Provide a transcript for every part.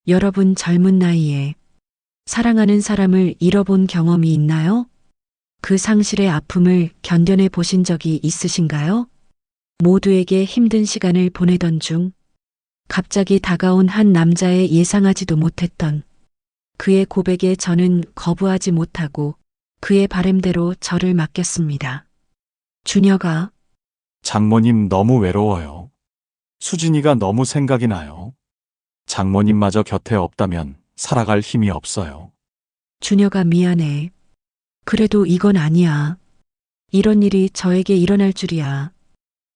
여러분 젊은 나이에 사랑하는 사람을 잃어본 경험이 있나요? 그 상실의 아픔을 견뎌내 보신 적이 있으신가요? 모두에게 힘든 시간을 보내던 중 갑자기 다가온 한 남자의 예상하지도 못했던 그의 고백에 저는 거부하지 못하고 그의 바램대로 저를 맡겼습니다. 준혁아, 장모님 너무 외로워요. 수진이가 너무 생각이 나요. 장모님마저 곁에 없다면 살아갈 힘이 없어요. 준혁아 미안해. 그래도 이건 아니야. 이런 일이 저에게 일어날 줄이야.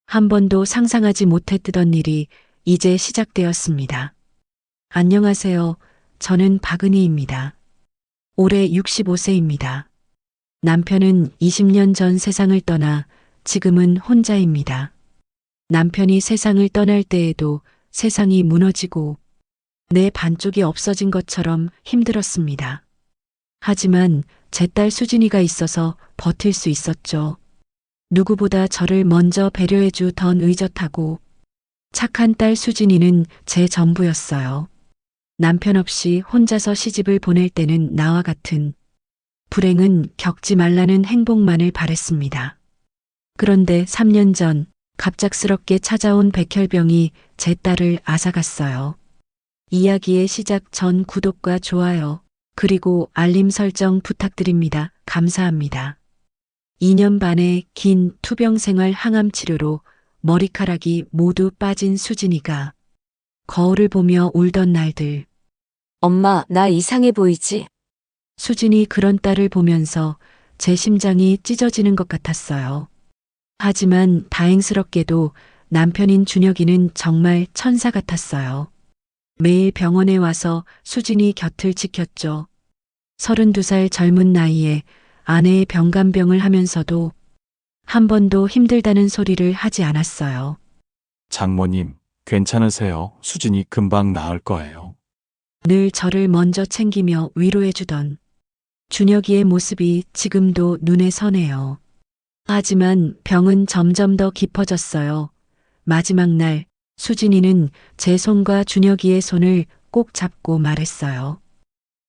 한 번도 상상하지 못했던 일이 이제 시작되었습니다. 안녕하세요. 저는 박은희입니다. 올해 65세입니다. 남편은 20년 전 세상을 떠나 지금은 혼자입니다. 남편이 세상을 떠날 때에도 세상이 무너지고 내 반쪽이 없어진 것처럼 힘들었습니다. 하지만 제 딸 수진이가 있어서 버틸 수 있었죠. 누구보다 저를 먼저 배려해 주던 의젓하고 착한 딸 수진이는 제 전부였어요. 남편 없이 혼자서 시집을 보낼 때는 나와 같은 불행은 겪지 말라는 행복만을 바랬습니다. 그런데 3년 전 갑작스럽게 찾아온 백혈병이 제 딸을 앗아갔어요. 이야기의 시작 전 구독과 좋아요, 그리고 알림 설정 부탁드립니다. 감사합니다. 2년 반의 긴 투병 생활 항암 치료로 머리카락이 모두 빠진 수진이가 거울을 보며 울던 날들. 엄마, 나 이상해 보이지? 수진이 그런 딸을 보면서 제 심장이 찢어지는 것 같았어요. 하지만 다행스럽게도 남편인 준혁이는 정말 천사 같았어요. 매일 병원에 와서 수진이 곁을 지켰죠. 32살 젊은 나이에 아내의 병간병을 하면서도 한 번도 힘들다는 소리를 하지 않았어요. 장모님, 괜찮으세요? 수진이 금방 나을 거예요. 늘 저를 먼저 챙기며 위로해주던 준혁이의 모습이 지금도 눈에 선해요. 하지만 병은 점점 더 깊어졌어요. 마지막 날 수진이는 제 손과 준혁이의 손을 꼭 잡고 말했어요.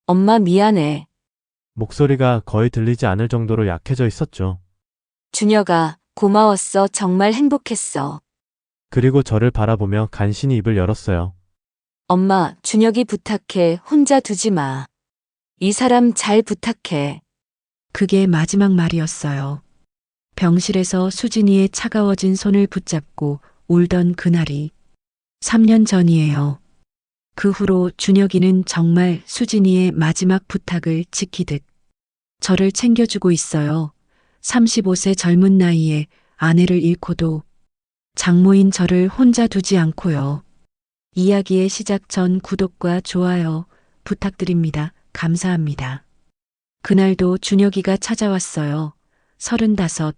엄마 미안해. 목소리가 거의 들리지 않을 정도로 약해져 있었죠. 준혁아, 고마웠어. 정말 행복했어. 그리고 저를 바라보며 간신히 입을 열었어요. 엄마, 준혁이 부탁해. 혼자 두지 마. 이 사람 잘 부탁해. 그게 마지막 말이었어요. 병실에서 수진이의 차가워진 손을 붙잡고 울던 그날이 3년 전이에요. 그 후로 준혁이는 정말 수진이의 마지막 부탁을 지키듯 저를 챙겨주고 있어요. 35세 젊은 나이에 아내를 잃고도 장모인 저를 혼자 두지 않고요. 이야기의 시작 전 구독과 좋아요 부탁드립니다. 감사합니다. 그날도 준혁이가 찾아왔어요. 35,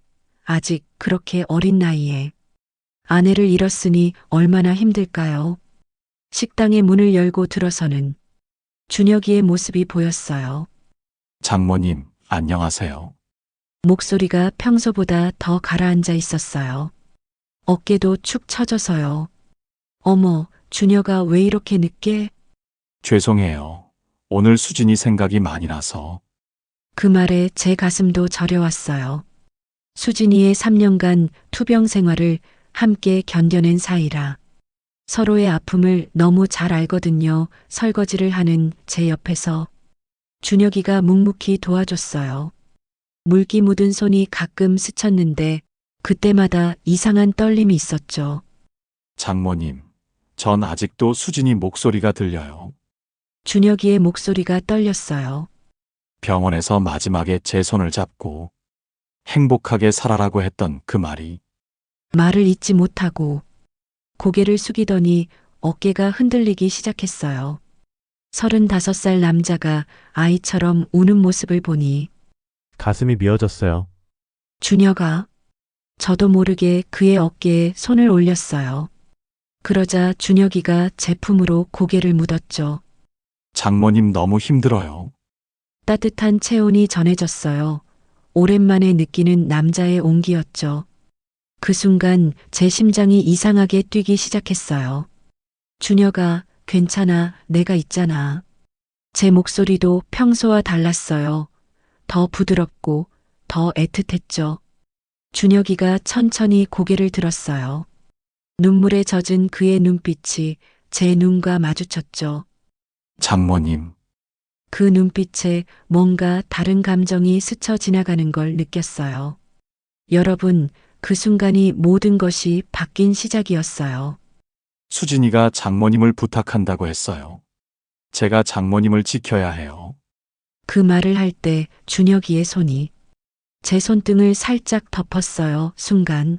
아직 그렇게 어린 나이에. 아내를 잃었으니 얼마나 힘들까요? 식당의 문을 열고 들어서는 준혁이의 모습이 보였어요. 장모님, 안녕하세요. 목소리가 평소보다 더 가라앉아 있었어요. 어깨도 축 처져서요. 어머, 준혁아 왜 이렇게 늦게? 죄송해요. 오늘 수진이 생각이 많이 나서. 그 말에 제 가슴도 저려왔어요. 수진이의 3년간 투병 생활을 함께 견뎌낸 사이라 서로의 아픔을 너무 잘 알거든요. 설거지를 하는 제 옆에서 준혁이가 묵묵히 도와줬어요. 물기 묻은 손이 가끔 스쳤는데 그때마다 이상한 떨림이 있었죠. 장모님, 전 아직도 수진이 목소리가 들려요. 준혁이의 목소리가 떨렸어요. 병원에서 마지막에 제 손을 잡고 행복하게 살아라고 했던 그 말이. 말을 잇지 못하고 고개를 숙이더니 어깨가 흔들리기 시작했어요. 35살 남자가 아이처럼 우는 모습을 보니 가슴이 미어졌어요. 준혁아, 저도 모르게 그의 어깨에 손을 올렸어요. 그러자 준혁이가 제 품으로 고개를 묻었죠. 장모님 너무 힘들어요. 따뜻한 체온이 전해졌어요. 오랜만에 느끼는 남자의 온기였죠. 그 순간 제 심장이 이상하게 뛰기 시작했어요. 준혁아, 괜찮아, 내가 있잖아. 제 목소리도 평소와 달랐어요. 더 부드럽고 더 애틋했죠. 준혁이가 천천히 고개를 들었어요. 눈물에 젖은 그의 눈빛이 제 눈과 마주쳤죠. 장모님, 그 눈빛에 뭔가 다른 감정이 스쳐 지나가는 걸 느꼈어요. 여러분, 그 순간이 모든 것이 바뀐 시작이었어요. 수진이가 장모님을 부탁한다고 했어요. 제가 장모님을 지켜야 해요. 그 말을 할 때 준혁이의 손이 제 손등을 살짝 덮었어요. 순간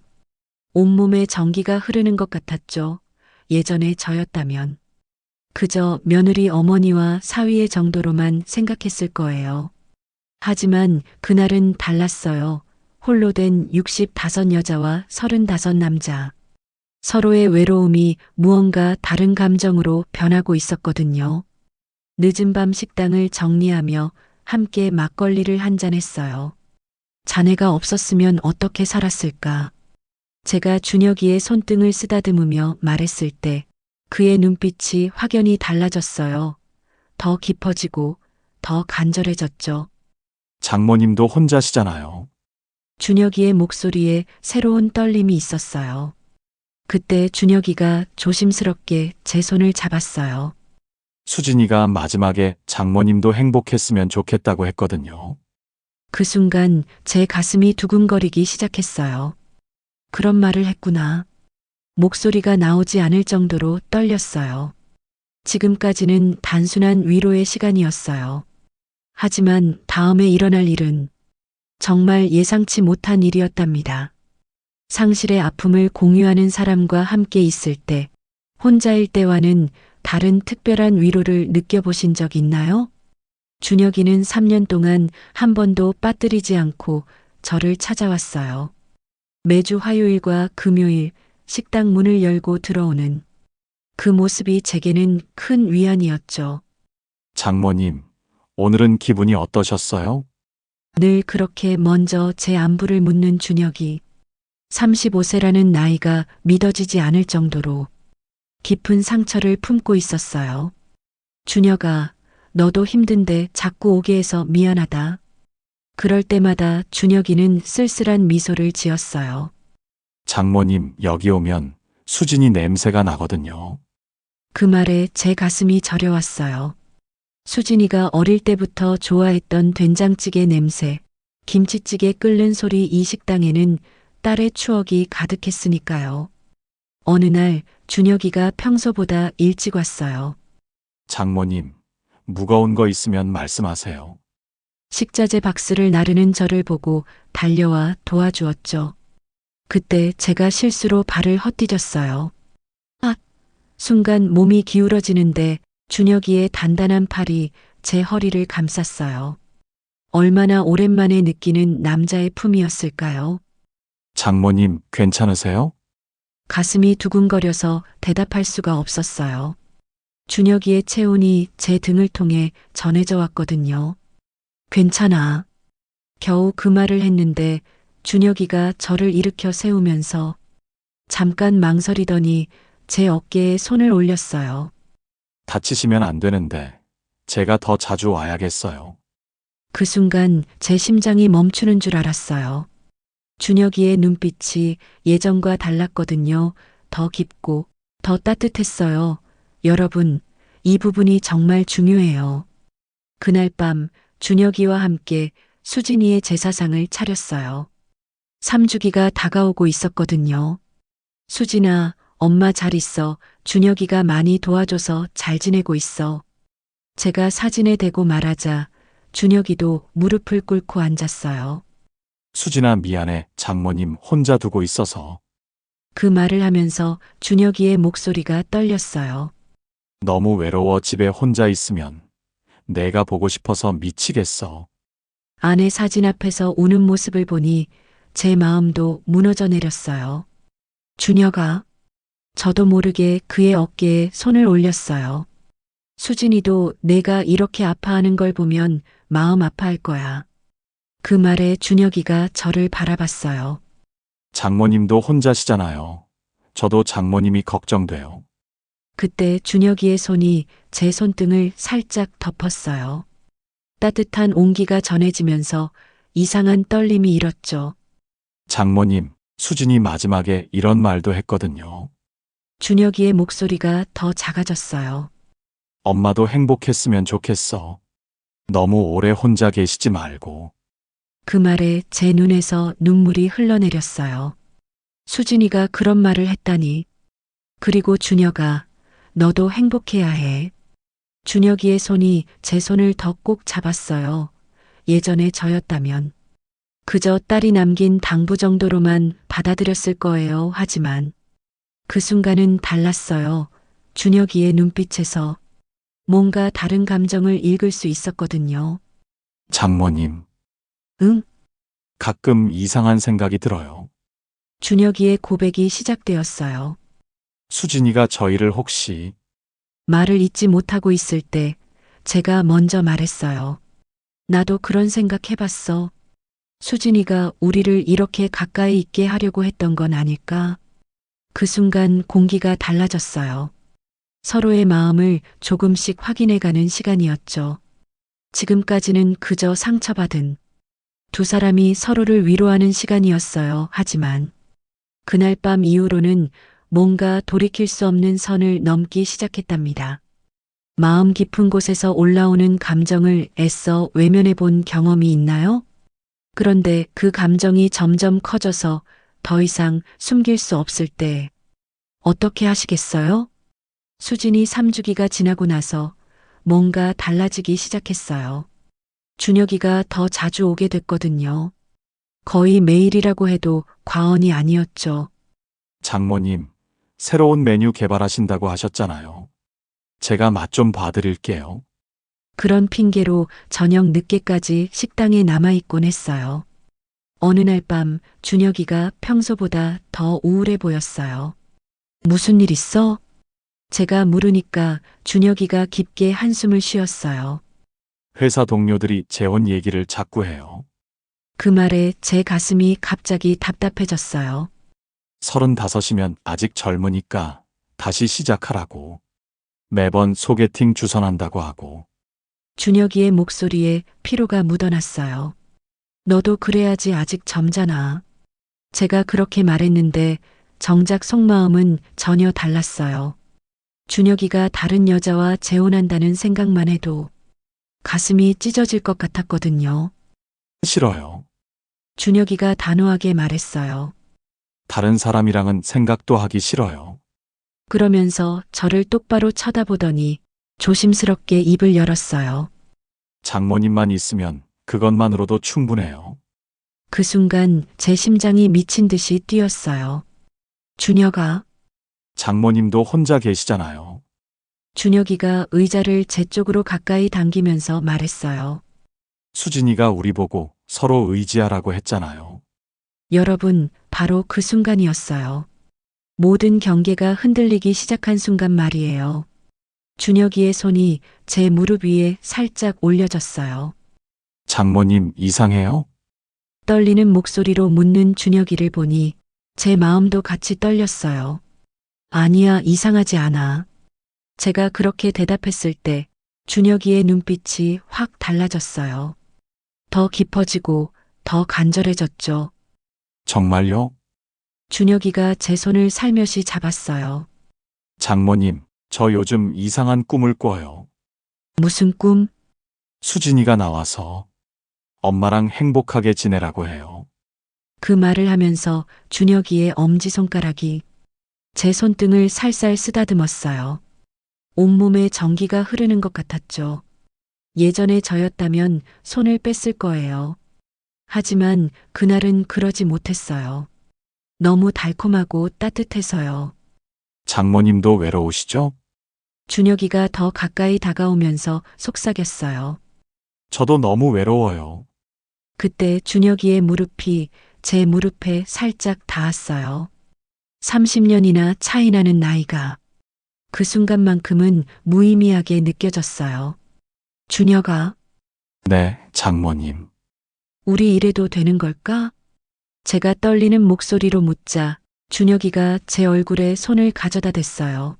온몸에 전기가 흐르는 것 같았죠. 예전에 저였다면 그저 며느리 어머니와 사위의 정도로만 생각했을 거예요. 하지만 그날은 달랐어요. 홀로 된 65 여자와 35 남자. 서로의 외로움이 무언가 다른 감정으로 변하고 있었거든요. 늦은 밤 식당을 정리하며 함께 막걸리를 한잔했어요. 자네가 없었으면 어떻게 살았을까? 제가 준혁이의 손등을 쓰다듬으며 말했을 때 그의 눈빛이 확연히 달라졌어요. 더 깊어지고 더 간절해졌죠. 장모님도 혼자시잖아요. 준혁이의 목소리에 새로운 떨림이 있었어요. 그때 준혁이가 조심스럽게 제 손을 잡았어요. 수진이가 마지막에 장모님도 행복했으면 좋겠다고 했거든요. 그 순간 제 가슴이 두근거리기 시작했어요. 그런 말을 했구나. 목소리가 나오지 않을 정도로 떨렸어요. 지금까지는 단순한 위로의 시간이었어요. 하지만 다음에 일어날 일은 정말 예상치 못한 일이었답니다. 상실의 아픔을 공유하는 사람과 함께 있을 때, 혼자일 때와는 다른 특별한 위로를 느껴보신 적 있나요? 준혁이는 3년 동안 한 번도 빠뜨리지 않고 저를 찾아왔어요. 매주 화요일과 금요일 식당 문을 열고 들어오는 그 모습이 제게는 큰 위안이었죠. 장모님, 오늘은 기분이 어떠셨어요? 늘 그렇게 먼저 제 안부를 묻는 준혁이 35세라는 나이가 믿어지지 않을 정도로 깊은 상처를 품고 있었어요. 준혁아, 너도 힘든데 자꾸 오게 해서 미안하다. 그럴 때마다 준혁이는 쓸쓸한 미소를 지었어요. 장모님, 여기 오면 수진이 냄새가 나거든요. 그 말에 제 가슴이 저려왔어요. 수진이가 어릴 때부터 좋아했던 된장찌개 냄새, 김치찌개 끓는 소리 이 식당에는 딸의 추억이 가득했으니까요. 어느 날 준혁이가 평소보다 일찍 왔어요. 장모님, 무거운 거 있으면 말씀하세요. 식자재 박스를 나르는 저를 보고 달려와 도와주었죠. 그때 제가 실수로 발을 헛디뎠어요. 아! 순간 몸이 기울어지는데 준혁이의 단단한 팔이 제 허리를 감쌌어요. 얼마나 오랜만에 느끼는 남자의 품이었을까요? 장모님, 괜찮으세요? 가슴이 두근거려서 대답할 수가 없었어요. 준혁이의 체온이 제 등을 통해 전해져 왔거든요. 괜찮아. 겨우 그 말을 했는데 준혁이가 저를 일으켜 세우면서 잠깐 망설이더니 제 어깨에 손을 올렸어요. 다치시면 안 되는데 제가 더 자주 와야겠어요. 그 순간 제 심장이 멈추는 줄 알았어요. 준혁이의 눈빛이 예전과 달랐거든요. 더 깊고 더 따뜻했어요. 여러분, 이 부분이 정말 중요해요. 그날 밤 준혁이와 함께 수진이의 제사상을 차렸어요. 3주기가 다가오고 있었거든요. 수진아, 엄마 잘 있어. 준혁이가 많이 도와줘서 잘 지내고 있어. 제가 사진에 대고 말하자 준혁이도 무릎을 꿇고 앉았어요. 수진아, 미안해. 장모님 혼자 두고 있어서. 그 말을 하면서 준혁이의 목소리가 떨렸어요. 너무 외로워. 집에 혼자 있으면 내가 보고 싶어서 미치겠어. 아내 사진 앞에서 우는 모습을 보니 제 마음도 무너져 내렸어요. 준혁아. 저도 모르게 그의 어깨에 손을 올렸어요. 수진이도 내가 이렇게 아파하는 걸 보면 마음 아파할 거야. 그 말에 준혁이가 저를 바라봤어요. 장모님도 혼자시잖아요. 저도 장모님이 걱정돼요. 그때 준혁이의 손이 제 손등을 살짝 덮었어요. 따뜻한 온기가 전해지면서 이상한 떨림이 일었죠. 장모님, 수진이 마지막에 이런 말도 했거든요. 준혁이의 목소리가 더 작아졌어요. 엄마도 행복했으면 좋겠어. 너무 오래 혼자 계시지 말고. 그 말에 제 눈에서 눈물이 흘러내렸어요. 수진이가 그런 말을 했다니. 그리고 준혁아, 너도 행복해야 해. 준혁이의 손이 제 손을 더 꼭 잡았어요. 예전에 저였다면 그저 딸이 남긴 당부 정도로만 받아들였을 거예요. 하지만 그 순간은 달랐어요. 준혁이의 눈빛에서 뭔가 다른 감정을 읽을 수 있었거든요. 장모님, 응? 가끔 이상한 생각이 들어요. 준혁이의 고백이 시작되었어요. 수진이가 저희를 혹시 말을 잇지 못하고 있을 때 제가 먼저 말했어요. 나도 그런 생각 해봤어. 수진이가 우리를 이렇게 가까이 있게 하려고 했던 건 아닐까? 그 순간 공기가 달라졌어요. 서로의 마음을 조금씩 확인해가는 시간이었죠. 지금까지는 그저 상처받은 두 사람이 서로를 위로하는 시간이었어요. 하지만 그날 밤 이후로는 뭔가 돌이킬 수 없는 선을 넘기 시작했답니다. 마음 깊은 곳에서 올라오는 감정을 애써 외면해 본 경험이 있나요? 그런데 그 감정이 점점 커져서 더 이상 숨길 수 없을 때 어떻게 하시겠어요? 수진이 3주기가 지나고 나서 뭔가 달라지기 시작했어요. 준혁이가 더 자주 오게 됐거든요. 거의 매일이라고 해도 과언이 아니었죠. 장모님, 새로운 메뉴 개발하신다고 하셨잖아요. 제가 맛 좀 봐드릴게요. 그런 핑계로 저녁 늦게까지 식당에 남아있곤 했어요. 어느 날 밤 준혁이가 평소보다 더 우울해 보였어요. 무슨 일 있어? 제가 물으니까 준혁이가 깊게 한숨을 쉬었어요. 회사 동료들이 재혼 얘기를 자꾸 해요. 그 말에 제 가슴이 갑자기 답답해졌어요. 35이면 아직 젊으니까 다시 시작하라고. 매번 소개팅 주선한다고 하고. 준혁이의 목소리에 피로가 묻어났어요. 너도 그래야지 아직 젊잖아. 제가 그렇게 말했는데 정작 속마음은 전혀 달랐어요. 준혁이가 다른 여자와 재혼한다는 생각만 해도 가슴이 찢어질 것 같았거든요. 싫어요. 준혁이가 단호하게 말했어요. 다른 사람이랑은 생각도 하기 싫어요. 그러면서 저를 똑바로 쳐다보더니 조심스럽게 입을 열었어요. 장모님만 있으면 그것만으로도 충분해요. 그 순간 제 심장이 미친 듯이 뛰었어요. 준혁아, 장모님도 혼자 계시잖아요. 준혁이가 의자를 제 쪽으로 가까이 당기면서 말했어요. 수진이가 우리 보고 서로 의지하라고 했잖아요. 여러분, 바로 그 순간이었어요. 모든 경계가 흔들리기 시작한 순간 말이에요. 준혁이의 손이 제 무릎 위에 살짝 올려졌어요. 장모님 이상해요? 떨리는 목소리로 묻는 준혁이를 보니 제 마음도 같이 떨렸어요. 아니야, 이상하지 않아. 제가 그렇게 대답했을 때 준혁이의 눈빛이 확 달라졌어요. 더 깊어지고 더 간절해졌죠. 정말요? 준혁이가 제 손을 살며시 잡았어요. 장모님, 저 요즘 이상한 꿈을 꿔요. 무슨 꿈? 수진이가 나와서 엄마랑 행복하게 지내라고 해요. 그 말을 하면서 준혁이의 엄지손가락이 제 손등을 살살 쓰다듬었어요. 온몸에 전기가 흐르는 것 같았죠. 예전에 저였다면 손을 뺐을 거예요. 하지만 그날은 그러지 못했어요. 너무 달콤하고 따뜻해서요. 장모님도 외로우시죠? 준혁이가 더 가까이 다가오면서 속삭였어요. 저도 너무 외로워요. 그때 준혁이의 무릎이 제 무릎에 살짝 닿았어요. 30년이나 차이 나는 나이가 그 순간만큼은 무의미하게 느껴졌어요. 준혁아, 네, 장모님. 우리 이래도 되는 걸까? 제가 떨리는 목소리로 묻자 준혁이가 제 얼굴에 손을 가져다 댔어요.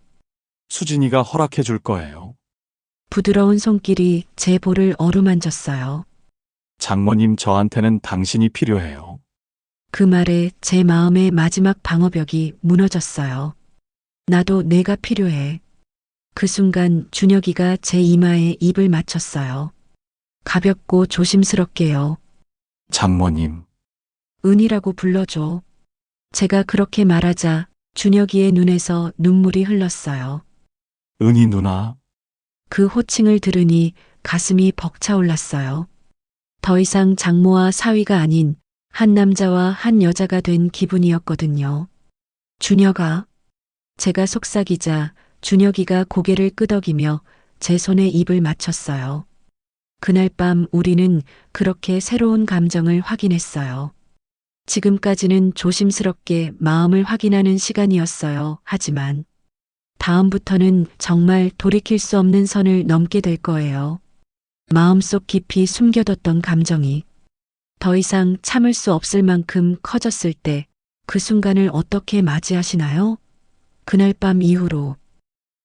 수진이가 허락해 줄 거예요. 부드러운 손길이 제 볼을 어루만졌어요. 장모님, 저한테는 당신이 필요해요. 그 말에 제 마음의 마지막 방어벽이 무너졌어요. 나도 내가 필요해. 그 순간 준혁이가 제 이마에 입을 맞췄어요. 가볍고 조심스럽게요. 장모님, 은이라고 불러줘. 제가 그렇게 말하자 준혁이의 눈에서 눈물이 흘렀어요. 은희 누나, 그 호칭을 들으니 가슴이 벅차올랐어요. 더 이상 장모와 사위가 아닌 한 남자와 한 여자가 된 기분이었거든요. 준혁아. 제가 속삭이자 준혁이가 고개를 끄덕이며 제 손에 입을 맞췄어요. 그날 밤 우리는 그렇게 새로운 감정을 확인했어요. 지금까지는 조심스럽게 마음을 확인하는 시간이었어요. 하지만 다음부터는 정말 돌이킬 수 없는 선을 넘게 될 거예요. 마음속 깊이 숨겨뒀던 감정이 더 이상 참을 수 없을 만큼 커졌을 때 그 순간을 어떻게 맞이하시나요? 그날 밤 이후로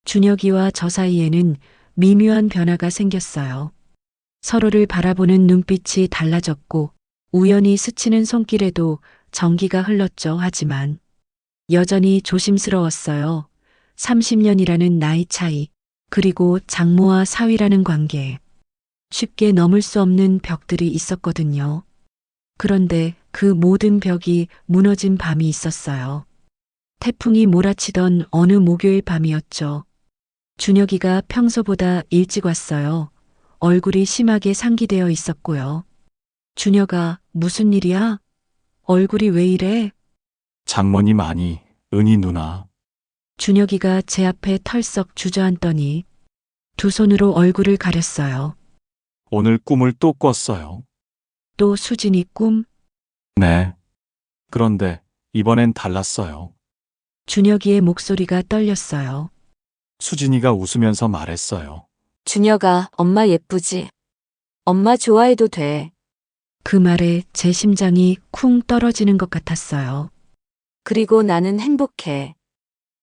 준혁이와 저 사이에는 미묘한 변화가 생겼어요. 서로를 바라보는 눈빛이 달라졌고 우연히 스치는 손길에도 정기가 흘렀죠. 하지만 여전히 조심스러웠어요. 30년이라는 나이 차이, 그리고 장모와 사위라는 관계. 쉽게 넘을 수 없는 벽들이 있었거든요. 그런데 그 모든 벽이 무너진 밤이 있었어요. 태풍이 몰아치던 어느 목요일 밤이었죠. 준혁이가 평소보다 일찍 왔어요. 얼굴이 심하게 상기되어 있었고요. 준혁아, 무슨 일이야? 얼굴이 왜 이래? 장모님, 아니, 은희 누나. 준혁이가 제 앞에 털썩 주저앉더니 두 손으로 얼굴을 가렸어요. 오늘 꿈을 또 꿨어요. 또 수진이 꿈? 네. 그런데 이번엔 달랐어요. 준혁이의 목소리가 떨렸어요. 수진이가 웃으면서 말했어요. 준혁아, 엄마 예쁘지? 엄마 좋아해도 돼. 그 말에 제 심장이 쿵 떨어지는 것 같았어요. 그리고 나는 행복해.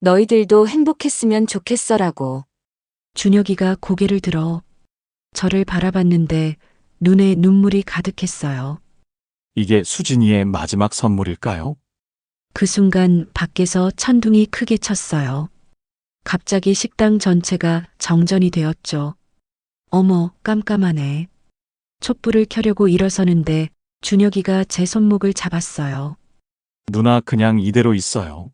너희들도 행복했으면 좋겠어라고. 준혁이가 고개를 들어 저를 바라봤는데 눈에 눈물이 가득했어요. 이게 수진이의 마지막 선물일까요? 그 순간 밖에서 천둥이 크게 쳤어요. 갑자기 식당 전체가 정전이 되었죠. 어머, 깜깜하네. 촛불을 켜려고 일어서는데 준혁이가 제 손목을 잡았어요. 누나, 그냥 이대로 있어요.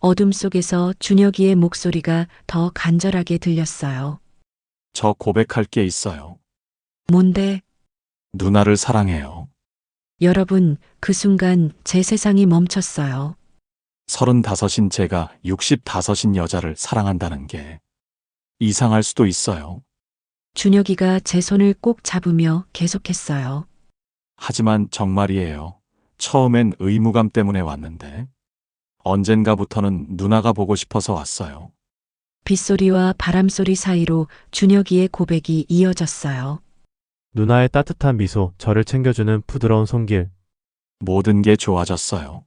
어둠 속에서 준혁이의 목소리가 더 간절하게 들렸어요. 저 고백할 게 있어요. 뭔데? 누나를 사랑해요. 여러분, 그 순간 제 세상이 멈췄어요. 35인 제가 65인 여자를 사랑한다는 게 이상할 수도 있어요. 준혁이가 제 손을 꼭 잡으며 계속했어요. 하지만 정말이에요. 처음엔 의무감 때문에 왔는데 언젠가부터는 누나가 보고 싶어서 왔어요. 빗소리와 바람소리 사이로 준혁이의 고백이 이어졌어요. 누나의 따뜻한 미소, 저를 챙겨주는 부드러운 손길. 모든 게 좋아졌어요.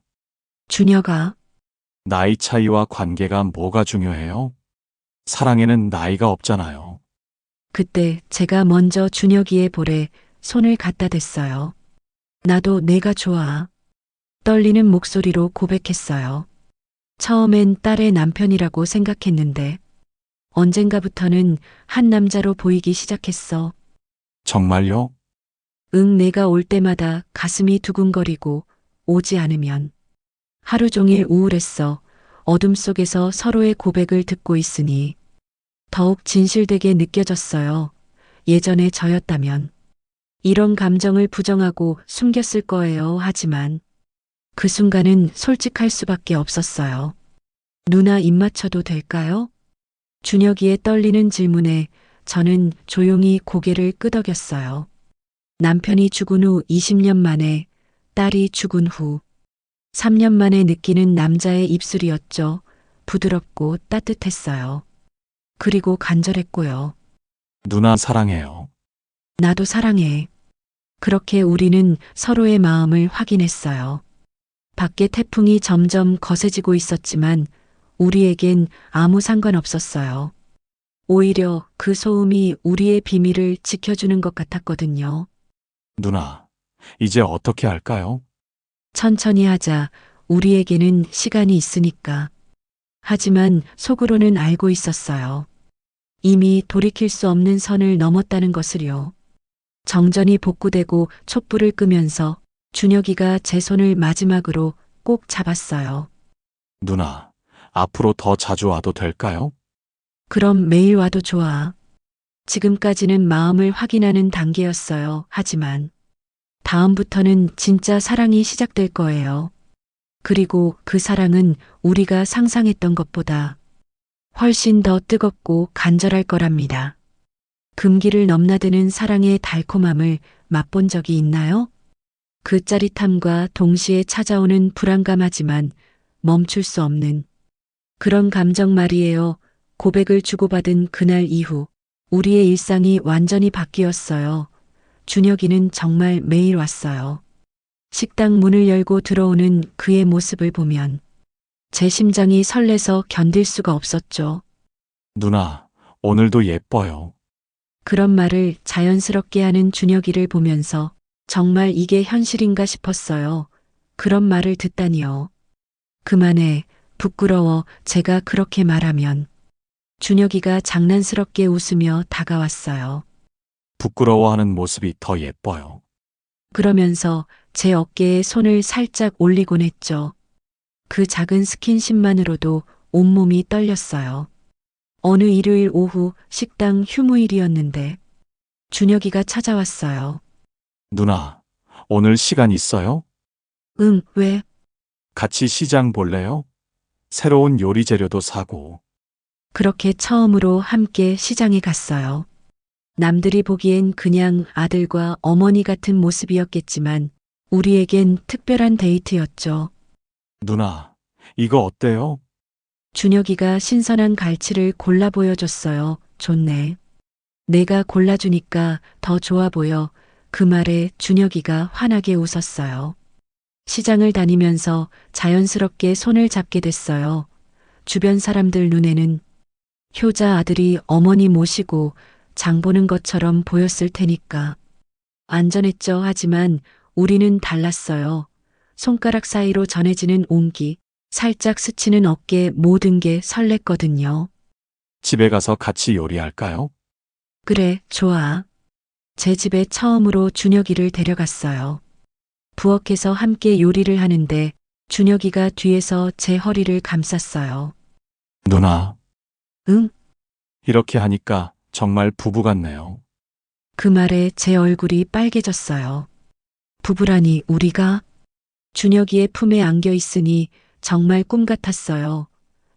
준혁아, 나이 차이와 관계가 뭐가 중요해요? 사랑에는 나이가 없잖아요. 그때 제가 먼저 준혁이의 볼에 손을 갖다 댔어요. 나도 내가 좋아. 떨리는 목소리로 고백했어요. 처음엔 딸의 남편이라고 생각했는데 언젠가부터는 한 남자로 보이기 시작했어. 정말요? 응, 내가 올 때마다 가슴이 두근거리고 오지 않으면 하루 종일 우울했어. 어둠 속에서 서로의 고백을 듣고 있으니 더욱 진실되게 느껴졌어요. 예전에 저였다면 이런 감정을 부정하고 숨겼을 거예요. 하지만 그 순간은 솔직할 수밖에 없었어요. 누나 입 맞춰도 될까요? 준혁이의 떨리는 질문에 저는 조용히 고개를 끄덕였어요. 남편이 죽은 후 20년 만에, 딸이 죽은 후 3년 만에 느끼는 남자의 입술이었죠. 부드럽고 따뜻했어요. 그리고 간절했고요. 누나 사랑해요. 나도 사랑해. 그렇게 우리는 서로의 마음을 확인했어요. 밖에 태풍이 점점 거세지고 있었지만 우리에겐 아무 상관없었어요. 오히려 그 소음이 우리의 비밀을 지켜주는 것 같았거든요. 누나, 이제 어떻게 할까요? 천천히 하자. 우리에게는 시간이 있으니까. 하지만 속으로는 알고 있었어요. 이미 돌이킬 수 없는 선을 넘었다는 것을요. 정전이 복구되고 촛불을 끄면서 준혁이가 제 손을 마지막으로 꼭 잡았어요. 누나, 앞으로 더 자주 와도 될까요? 그럼 매일 와도 좋아. 지금까지는 마음을 확인하는 단계였어요. 하지만 다음부터는 진짜 사랑이 시작될 거예요. 그리고 그 사랑은 우리가 상상했던 것보다 훨씬 더 뜨겁고 간절할 거랍니다. 금기를 넘나드는 사랑의 달콤함을 맛본 적이 있나요? 그 짜릿함과 동시에 찾아오는 불안감하지만 멈출 수 없는 그런 감정 말이에요. 고백을 주고받은 그날 이후 우리의 일상이 완전히 바뀌었어요. 준혁이는 정말 매일 왔어요. 식당 문을 열고 들어오는 그의 모습을 보면 제 심장이 설레서 견딜 수가 없었죠. 누나, 오늘도 예뻐요. 그런 말을 자연스럽게 하는 준혁이를 보면서 정말 이게 현실인가 싶었어요. 그런 말을 듣다니요. 그만해. 부끄러워. 제가 그렇게 말하면. 준혁이가 장난스럽게 웃으며 다가왔어요. 부끄러워하는 모습이 더 예뻐요. 그러면서 제 어깨에 손을 살짝 올리곤 했죠. 그 작은 스킨십만으로도 온몸이 떨렸어요. 어느 일요일 오후 식당 휴무일이었는데 준혁이가 찾아왔어요. 누나, 오늘 시간 있어요? 응, 왜? 같이 시장 볼래요? 새로운 요리 재료도 사고. 그렇게 처음으로 함께 시장에 갔어요. 남들이 보기엔 그냥 아들과 어머니 같은 모습이었겠지만 우리에겐 특별한 데이트였죠. 누나, 이거 어때요? 준혁이가 신선한 갈치를 골라 보여줬어요. 좋네. 내가 골라주니까 더 좋아 보여. 그 말에 준혁이가 환하게 웃었어요. 시장을 다니면서 자연스럽게 손을 잡게 됐어요. 주변 사람들 눈에는 효자 아들이 어머니 모시고 장 보는 것처럼 보였을 테니까. 안전했죠. 하지만 우리는 달랐어요. 손가락 사이로 전해지는 온기, 살짝 스치는 어깨 모든 게 설렜거든요. 집에 가서 같이 요리할까요? 그래, 좋아. 제 집에 처음으로 준혁이를 데려갔어요. 부엌에서 함께 요리를 하는데 준혁이가 뒤에서 제 허리를 감쌌어요. 누나, 응? 이렇게 하니까 정말 부부 같네요. 그 말에 제 얼굴이 빨개졌어요. 부부라니 우리가? 준혁이의 품에 안겨 있으니 정말 꿈 같았어요.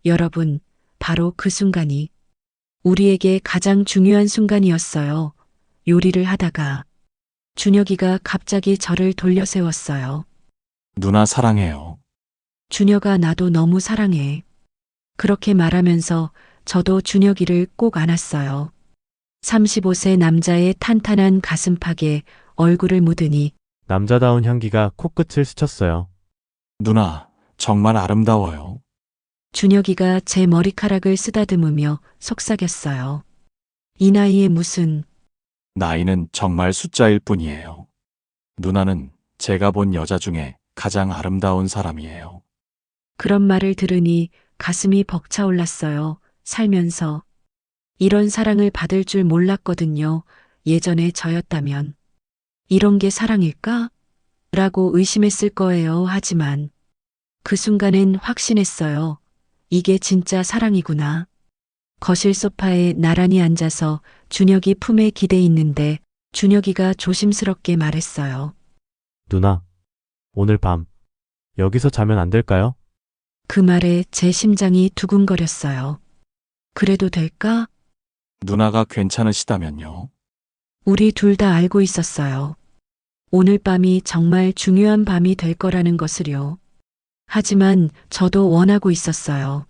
여러분, 바로 그 순간이 우리에게 가장 중요한 순간이었어요. 요리를 하다가 준혁이가 갑자기 저를 돌려세웠어요. 누나 사랑해요. 준혁아, 나도 너무 사랑해. 그렇게 말하면서 저도 준혁이를 꼭 안았어요. 35세 남자의 탄탄한 가슴팍에 얼굴을 묻으니 남자다운 향기가 코끝을 스쳤어요. 누나, 정말 아름다워요. 준혁이가 제 머리카락을 쓰다듬으며 속삭였어요. 이 나이에 무슨 나이는 정말 숫자일 뿐이에요. 누나는 제가 본 여자 중에 가장 아름다운 사람이에요. 그런 말을 들으니 가슴이 벅차올랐어요. 살면서 이런 사랑을 받을 줄 몰랐거든요. 예전에 저였다면 이런 게 사랑일까? 라고 의심했을 거예요. 하지만 그 순간엔 확신했어요. 이게 진짜 사랑이구나. 거실 소파에 나란히 앉아서 준혁이 품에 기대 있는데 준혁이가 조심스럽게 말했어요. 누나, 오늘 밤 여기서 자면 안 될까요? 그 말에 제 심장이 두근거렸어요. 그래도 될까? 누나가 괜찮으시다면요. 우리 둘 다 알고 있었어요. 오늘 밤이 정말 중요한 밤이 될 거라는 것을요. 하지만 저도 원하고 있었어요.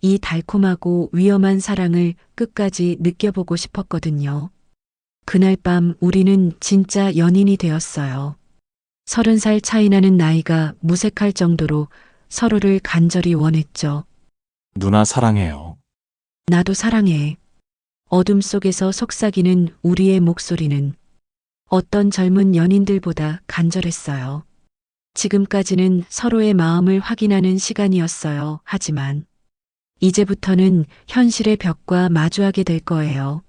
이 달콤하고 위험한 사랑을 끝까지 느껴보고 싶었거든요. 그날 밤 우리는 진짜 연인이 되었어요. 30살 차이 나는 나이가 무색할 정도로 서로를 간절히 원했죠. 누나 사랑해요. 나도 사랑해. 어둠 속에서 속삭이는 우리의 목소리는 어떤 젊은 연인들보다 간절했어요. 지금까지는 서로의 마음을 확인하는 시간이었어요. 하지만 이제부터는 현실의 벽과 마주하게 될 거예요.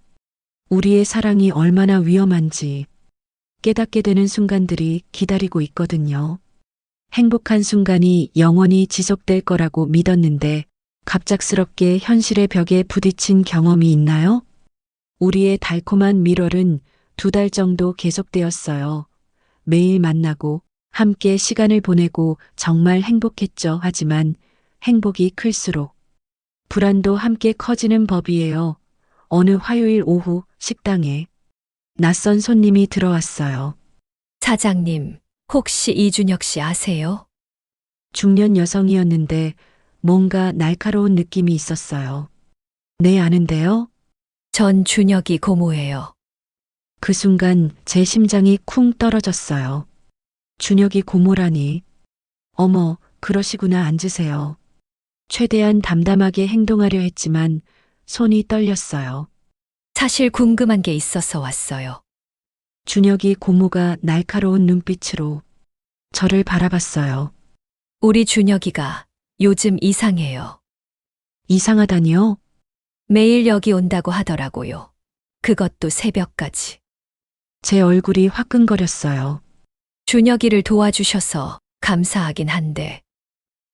우리의 사랑이 얼마나 위험한지 깨닫게 되는 순간들이 기다리고 있거든요. 행복한 순간이 영원히 지속될 거라고 믿었는데 갑작스럽게 현실의 벽에 부딪힌 경험이 있나요? 우리의 달콤한 밀월은 2달 정도 계속되었어요. 매일 만나고 함께 시간을 보내고 정말 행복했죠. 하지만 행복이 클수록 불안도 함께 커지는 법이에요. 어느 화요일 오후 식당에 낯선 손님이 들어왔어요. 사장님, 혹시 이준혁 씨 아세요? 중년 여성이었는데 뭔가 날카로운 느낌이 있었어요. 네, 아는데요? 전 준혁이 고모예요. 그 순간 제 심장이 쿵 떨어졌어요. 준혁이 고모라니. 어머, 그러시구나. 앉으세요. 최대한 담담하게 행동하려 했지만 손이 떨렸어요. 사실 궁금한 게 있어서 왔어요. 준혁이 고모가 날카로운 눈빛으로 저를 바라봤어요. 우리 준혁이가 요즘 이상해요. 이상하다니요? 매일 여기 온다고 하더라고요. 그것도 새벽까지. 제 얼굴이 화끈거렸어요. 준혁이를 도와주셔서 감사하긴 한데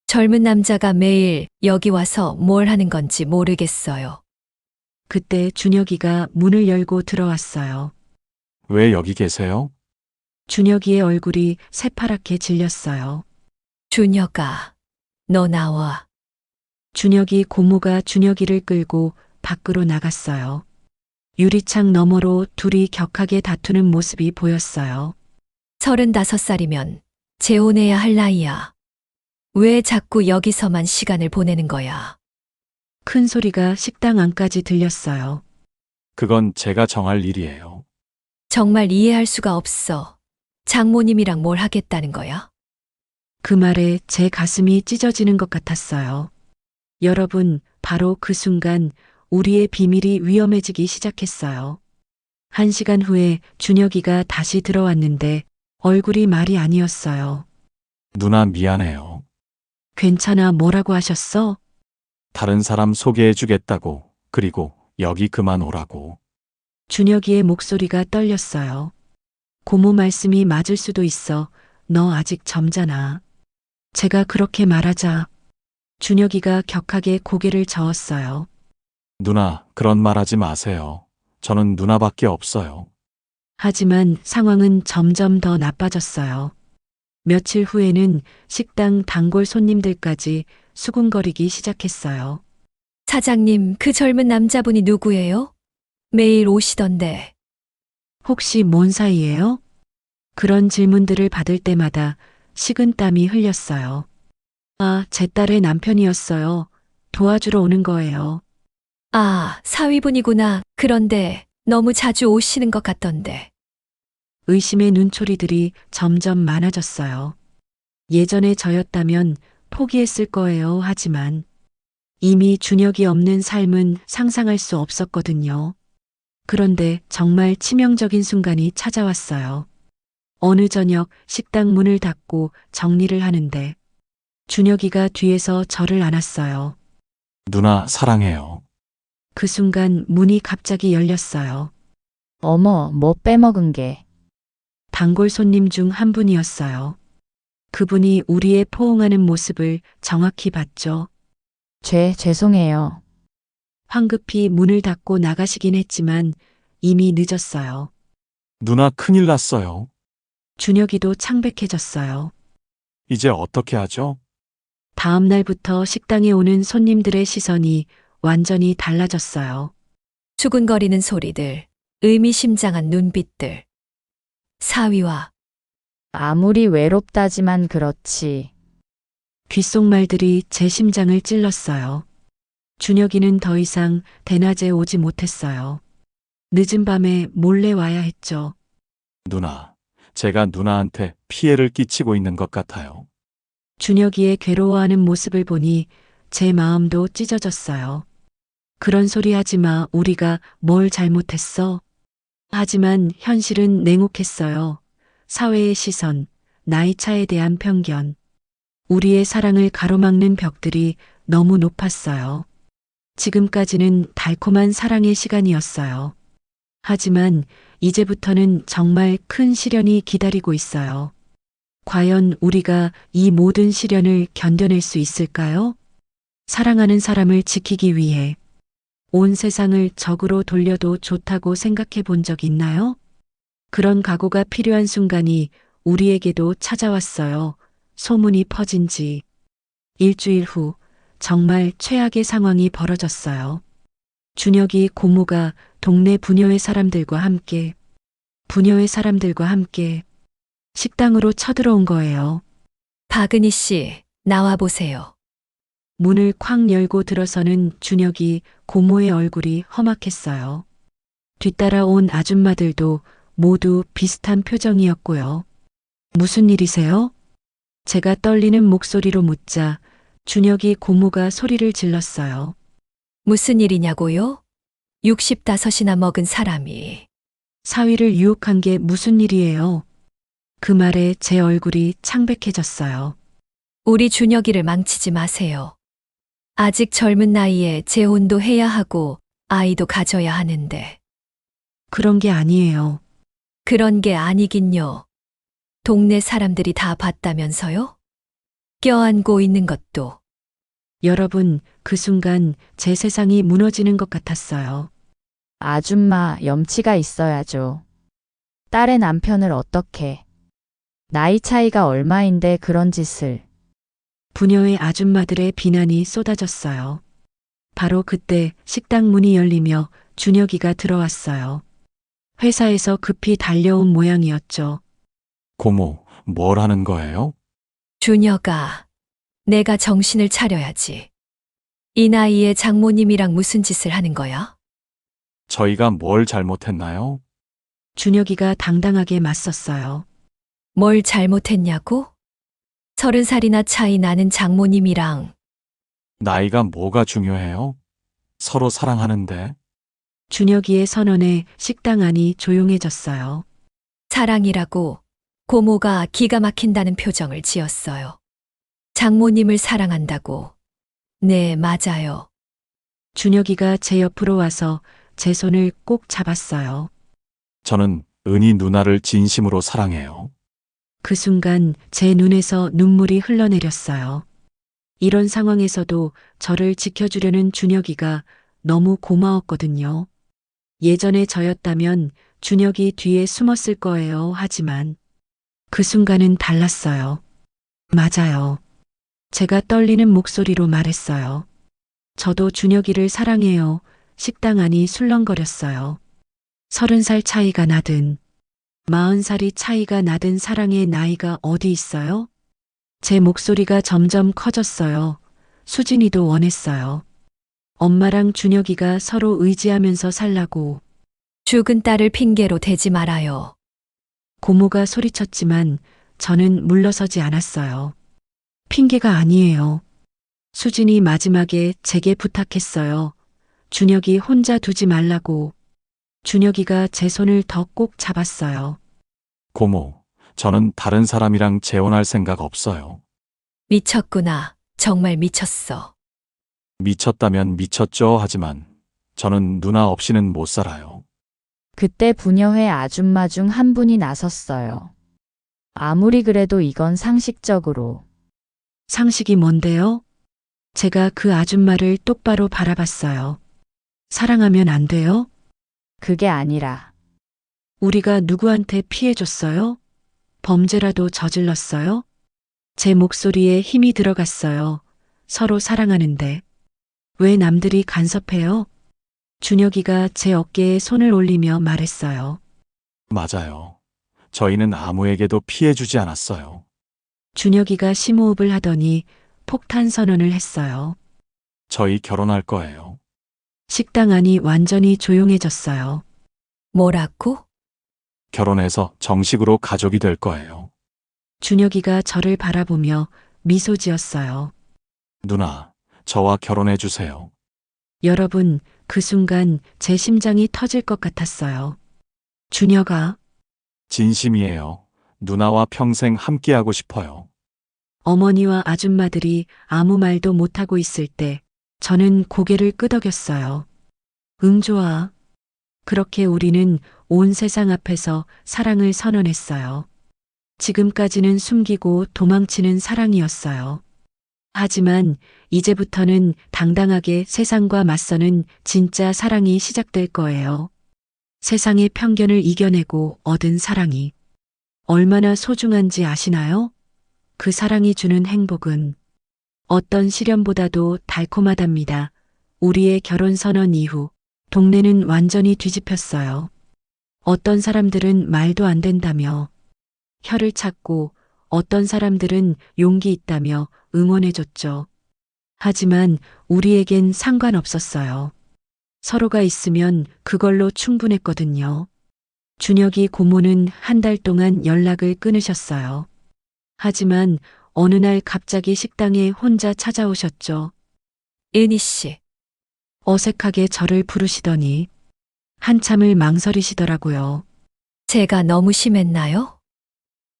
젊은 남자가 매일 여기 와서 뭘 하는 건지 모르겠어요. 그때 준혁이가 문을 열고 들어왔어요. 왜 여기 계세요? 준혁이의 얼굴이 새파랗게 질렸어요. 준혁아, 너 나와. 준혁이 고모가 준혁이를 끌고 밖으로 나갔어요. 유리창 너머로 둘이 격하게 다투는 모습이 보였어요. 35살이면 재혼해야 할 나이야. 왜 자꾸 여기서만 시간을 보내는 거야? 큰 소리가 식당 안까지 들렸어요. 그건 제가 정할 일이에요. 정말 이해할 수가 없어. 장모님이랑 뭘 하겠다는 거야? 그 말에 제 가슴이 찢어지는 것 같았어요. 여러분, 바로 그 순간 우리의 비밀이 위험해지기 시작했어요. 1시간 후에 준혁이가 다시 들어왔는데 얼굴이 말이 아니었어요. 누나 미안해요. 괜찮아, 뭐라고 하셨어? 다른 사람 소개해 주겠다고. 그리고 여기 그만 오라고. 준혁이의 목소리가 떨렸어요. 고모 말씀이 맞을 수도 있어. 너 아직 젊잖아. 제가 그렇게 말하자 준혁이가 격하게 고개를 저었어요. 누나, 그런 말 하지 마세요. 저는 누나밖에 없어요. 하지만 상황은 점점 더 나빠졌어요. 며칠 후에는 식당 단골 손님들까지 수군거리기 시작했어요. 사장님, 그 젊은 남자분이 누구예요? 매일 오시던데. 혹시 뭔 사이예요? 그런 질문들을 받을 때마다 식은땀이 흘렸어요. 아, 제 딸의 남편이었어요. 도와주러 오는 거예요. 아, 사위분이구나. 그런데 너무 자주 오시는 것 같던데. 의심의 눈초리들이 점점 많아졌어요. 예전에 저였다면 포기했을 거예요. 하지만 이미 준혁이 없는 삶은 상상할 수 없었거든요. 그런데 정말 치명적인 순간이 찾아왔어요. 어느 저녁 식당 문을 닫고 정리를 하는데 준혁이가 뒤에서 저를 안았어요. 누나 사랑해요. 그 순간 문이 갑자기 열렸어요. 어머, 뭐 빼먹은 게. 단골 손님 중 한 분이었어요. 그분이 우리의 포옹하는 모습을 정확히 봤죠. 죄송해요. 황급히 문을 닫고 나가시긴 했지만 이미 늦었어요. 누나 큰일 났어요. 준혁이도 창백해졌어요. 이제 어떻게 하죠? 다음 날부터 식당에 오는 손님들의 시선이 완전히 달라졌어요. 수군거리는 소리들, 의미심장한 눈빛들. 사위와 아무리 외롭다지만 그렇지. 귓속말들이 제 심장을 찔렀어요. 준혁이는 더 이상 대낮에 오지 못했어요. 늦은 밤에 몰래 와야 했죠. 누나, 제가 누나한테 피해를 끼치고 있는 것 같아요. 준혁이의 괴로워하는 모습을 보니 제 마음도 찢어졌어요. 그런 소리 하지 마. 우리가 뭘 잘못했어? 하지만 현실은 냉혹했어요. 사회의 시선, 나이 차에 대한 편견, 우리의 사랑을 가로막는 벽들이 너무 높았어요. 지금까지는 달콤한 사랑의 시간이었어요. 하지만 이제부터는 정말 큰 시련이 기다리고 있어요. 과연 우리가 이 모든 시련을 견뎌낼 수 있을까요? 사랑하는 사람을 지키기 위해 온 세상을 적으로 돌려도 좋다고 생각해 본 적 있나요? 그런 각오가 필요한 순간이 우리에게도 찾아왔어요. 소문이 퍼진 지 일주일 후 정말 최악의 상황이 벌어졌어요. 준혁이 고모가 동네 부녀회 사람들과 함께 식당으로 쳐들어온 거예요. 박은희 씨, 나와 보세요. 문을 쾅 열고 들어서는 준혁이 고모의 얼굴이 험악했어요. 뒤따라온 아줌마들도 모두 비슷한 표정이었고요. 무슨 일이세요? 제가 떨리는 목소리로 묻자 준혁이 고모가 소리를 질렀어요. 무슨 일이냐고요? 65이나 먹은 사람이. 사위를 유혹한 게 무슨 일이에요? 그 말에 제 얼굴이 창백해졌어요. 우리 준혁이를 망치지 마세요. 아직 젊은 나이에 재혼도 해야 하고 아이도 가져야 하는데. 그런 게 아니에요. 그런 게 아니긴요. 동네 사람들이 다 봤다면서요? 껴안고 있는 것도. 여러분, 그 순간 제 세상이 무너지는 것 같았어요. 아줌마, 염치가 있어야죠. 딸의 남편을 어떻게. 나이 차이가 얼마인데 그런 짓을. 부녀의 아줌마들의 비난이 쏟아졌어요. 바로 그때 식당 문이 열리며 준혁이가 들어왔어요. 회사에서 급히 달려온 모양이었죠. 고모, 뭘 하는 거예요? 준혁아, 내가 정신을 차려야지. 이 나이에 장모님이랑 무슨 짓을 하는 거야? 저희가 뭘 잘못했나요? 준혁이가 당당하게 맞섰어요. 뭘 잘못했냐고? 30살이나 차이 나는 장모님이랑. 나이가 뭐가 중요해요? 서로 사랑하는데. 준혁이의 선언에 식당 안이 조용해졌어요. 사랑이라고 고모가 기가 막힌다는 표정을 지었어요. 장모님을 사랑한다고. 네, 맞아요. 준혁이가 제 옆으로 와서 제 손을 꼭 잡았어요. 저는 은희 누나를 진심으로 사랑해요. 그 순간 제 눈에서 눈물이 흘러내렸어요. 이런 상황에서도 저를 지켜주려는 준혁이가 너무 고마웠거든요. 예전에 저였다면 준혁이 뒤에 숨었을 거예요. 하지만 그 순간은 달랐어요. 맞아요. 제가 떨리는 목소리로 말했어요. 저도 준혁이를 사랑해요. 식당 안이 술렁거렸어요. 30살 차이가 나든 40살이 차이가 나든 사랑의 나이가 어디 있어요? 제 목소리가 점점 커졌어요. 수진이도 원했어요. 엄마랑 준혁이가 서로 의지하면서 살라고. 죽은 딸을 핑계로 대지 말아요. 고모가 소리쳤지만 저는 물러서지 않았어요. 핑계가 아니에요. 수진이 마지막에 제게 부탁했어요. 준혁이 혼자 두지 말라고. 준혁이가 제 손을 더 꼭 잡았어요. 고모, 저는 다른 사람이랑 재혼할 생각 없어요. 미쳤구나. 정말 미쳤어. 미쳤다면 미쳤죠. 하지만 저는 누나 없이는 못 살아요. 그때 부녀회 아줌마 중 한 분이 나섰어요. 아무리 그래도 이건 상식적으로. 상식이 뭔데요? 제가 그 아줌마를 똑바로 바라봤어요. 사랑하면 안 돼요? 그게 아니라. 우리가 누구한테 피해줬어요? 범죄라도 저질렀어요? 제 목소리에 힘이 들어갔어요. 서로 사랑하는데. 왜 남들이 간섭해요? 준혁이가 제 어깨에 손을 올리며 말했어요. 맞아요. 저희는 아무에게도 피해 주지 않았어요. 준혁이가 심호흡을 하더니 폭탄 선언을 했어요. 저희 결혼할 거예요. 식당 안이 완전히 조용해졌어요. 뭐라고? 결혼해서 정식으로 가족이 될 거예요. 준혁이가 저를 바라보며 미소 지었어요. 누나, 저와 결혼해 주세요. 여러분, 그 순간 제 심장이 터질 것 같았어요. 준혁아, 진심이에요. 누나와 평생 함께하고 싶어요. 어머니와 아줌마들이 아무 말도 못하고 있을 때 저는 고개를 끄덕였어요. 응, 좋아. 그렇게 우리는 온 세상 앞에서 사랑을 선언했어요. 지금까지는 숨기고 도망치는 사랑이었어요. 하지만 이제부터는 당당하게 세상과 맞서는 진짜 사랑이 시작될 거예요. 세상의 편견을 이겨내고 얻은 사랑이 얼마나 소중한지 아시나요? 그 사랑이 주는 행복은 어떤 시련보다도 달콤하답니다. 우리의 결혼 선언 이후 동네는 완전히 뒤집혔어요. 어떤 사람들은 말도 안 된다며 혀를 찾고 어떤 사람들은 용기 있다며 응원해줬죠. 하지만 우리에겐 상관없었어요. 서로가 있으면 그걸로 충분했거든요. 준혁이 고모는 한 달 동안 연락을 끊으셨어요. 하지만 어느 날 갑자기 식당에 혼자 찾아오셨죠. 은희 씨, 어색하게 저를 부르시더니 한참을 망설이시더라고요. 제가 너무 심했나요?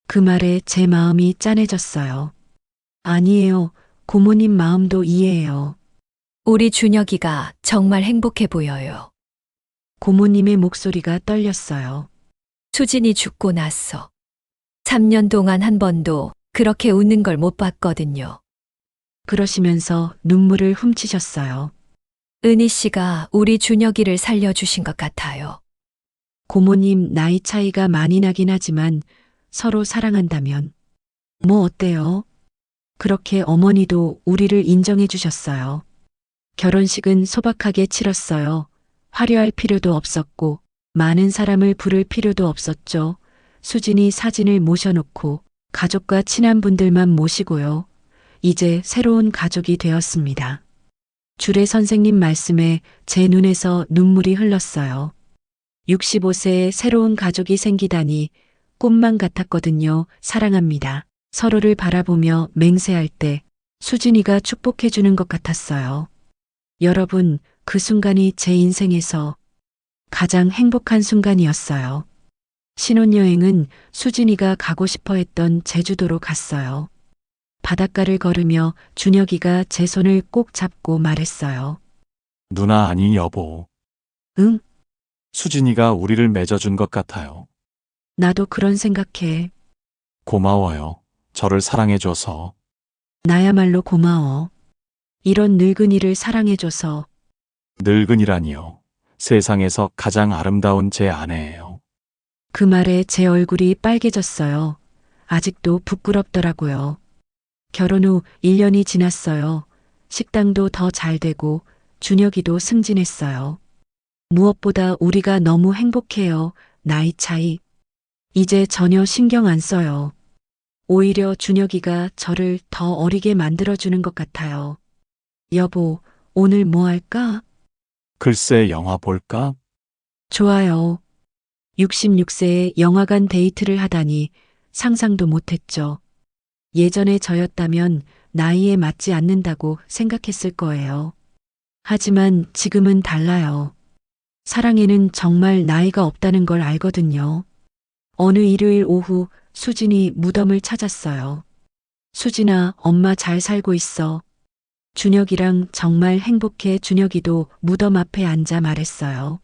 그 말에 제 마음이 짠해졌어요. 아니에요. 고모님 마음도 이해해요. 우리 준혁이가 정말 행복해 보여요. 고모님의 목소리가 떨렸어요. 수진이 죽고 나서 3년 동안 한 번도 그렇게 웃는 걸 못 봤거든요. 그러시면서 눈물을 훔치셨어요. 은희 씨가 우리 준혁이를 살려주신 것 같아요. 고모님 나이 차이가 많이 나긴 하지만 서로 사랑한다면 뭐 어때요? 그렇게 어머니도 우리를 인정해 주셨어요. 결혼식은 소박하게 치렀어요. 화려할 필요도 없었고 많은 사람을 부를 필요도 없었죠. 수진이 사진을 모셔놓고 가족과 친한 분들만 모시고요. 이제 새로운 가족이 되었습니다. 주례 선생님 말씀에 제 눈에서 눈물이 흘렀어요. 65세에 새로운 가족이 생기다니 꿈만 같았거든요. 사랑합니다. 서로를 바라보며 맹세할 때 수진이가 축복해주는 것 같았어요. 여러분, 그 순간이 제 인생에서 가장 행복한 순간이었어요. 신혼여행은 수진이가 가고 싶어 했던 제주도로 갔어요. 바닷가를 걸으며 준혁이가 제 손을 꼭 잡고 말했어요. 누나 아니 여보. 응, 수진이가 우리를 맺어준 것 같아요. 나도 그런 생각해. 고마워요. 저를 사랑해줘서. 나야말로 고마워. 이런 늙은이를 사랑해줘서. 늙은이라니요. 세상에서 가장 아름다운 제 아내예요. 그 말에 제 얼굴이 빨개졌어요. 아직도 부끄럽더라고요. 결혼 후 1년이 지났어요. 식당도 더 잘 되고 준혁이도 승진했어요. 무엇보다 우리가 너무 행복해요. 나이 차이. 이제 전혀 신경 안 써요. 오히려 준혁이가 저를 더 어리게 만들어주는 것 같아요. 여보, 오늘 뭐 할까? 글쎄 영화 볼까? 좋아요. 66세에 영화관 데이트를 하다니 상상도 못했죠. 예전에 저였다면 나이에 맞지 않는다고 생각했을 거예요. 하지만 지금은 달라요. 사랑에는 정말 나이가 없다는 걸 알거든요. 어느 일요일 오후 수진이 무덤을 찾았어요. 수진아, 엄마 잘 살고 있어. 준혁이랑 정말 행복해. 준혁이도 무덤 앞에 앉아 말했어요.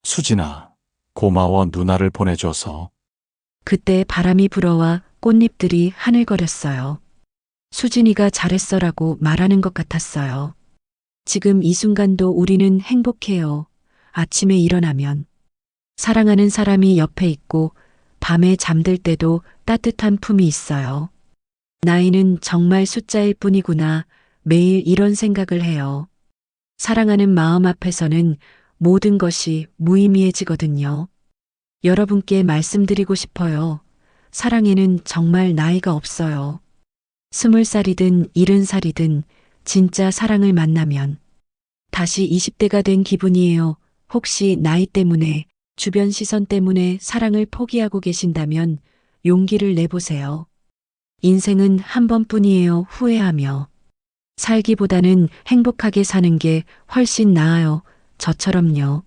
수진아, 고마워 누나를 보내줘서. 그때 바람이 불어와 꽃잎들이 하늘거렸어요. 수진이가 잘했어라고 말하는 것 같았어요. 지금 이 순간도 우리는 행복해요. 아침에 일어나면 사랑하는 사람이 옆에 있고 밤에 잠들 때도 따뜻한 품이 있어요. 나이는 정말 숫자일 뿐이구나. 매일 이런 생각을 해요. 사랑하는 마음 앞에서는 모든 것이 무의미해지거든요. 여러분께 말씀드리고 싶어요. 사랑에는 정말 나이가 없어요. 20살이든 70살이든 진짜 사랑을 만나면 다시 20대가 된 기분이에요. 혹시 나이 때문에, 주변 시선 때문에 사랑을 포기하고 계신다면 용기를 내보세요. 인생은 한 번뿐이에요. 후회하며 살기보다는 행복하게 사는 게 훨씬 나아요. 저처럼요.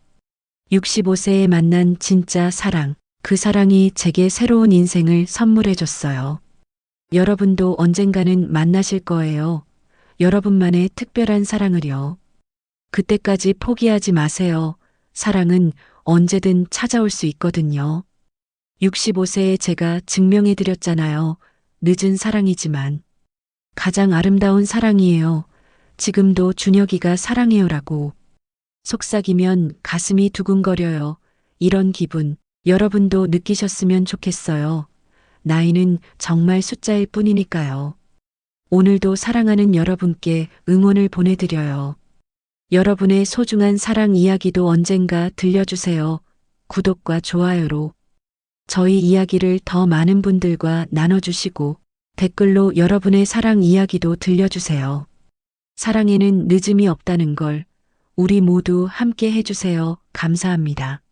65세에 만난 진짜 사랑. 그 사랑이 제게 새로운 인생을 선물해 줬어요. 여러분도 언젠가는 만나실 거예요. 여러분만의 특별한 사랑을요. 그때까지 포기하지 마세요. 사랑은 언제든 찾아올 수 있거든요. 65세에 제가 증명해 드렸잖아요. 늦은 사랑이지만 가장 아름다운 사랑이에요. 지금도 준혁이가 사랑해요라고. 속삭이면 가슴이 두근거려요. 이런 기분 여러분도 느끼셨으면 좋겠어요. 나이는 정말 숫자일 뿐이니까요. 오늘도 사랑하는 여러분께 응원을 보내드려요. 여러분의 소중한 사랑 이야기도 언젠가 들려주세요. 구독과 좋아요로 저희 이야기를 더 많은 분들과 나눠주시고 댓글로 여러분의 사랑 이야기도 들려주세요. 사랑에는 늦음이 없다는 걸 우리 모두 함께 해주세요. 감사합니다.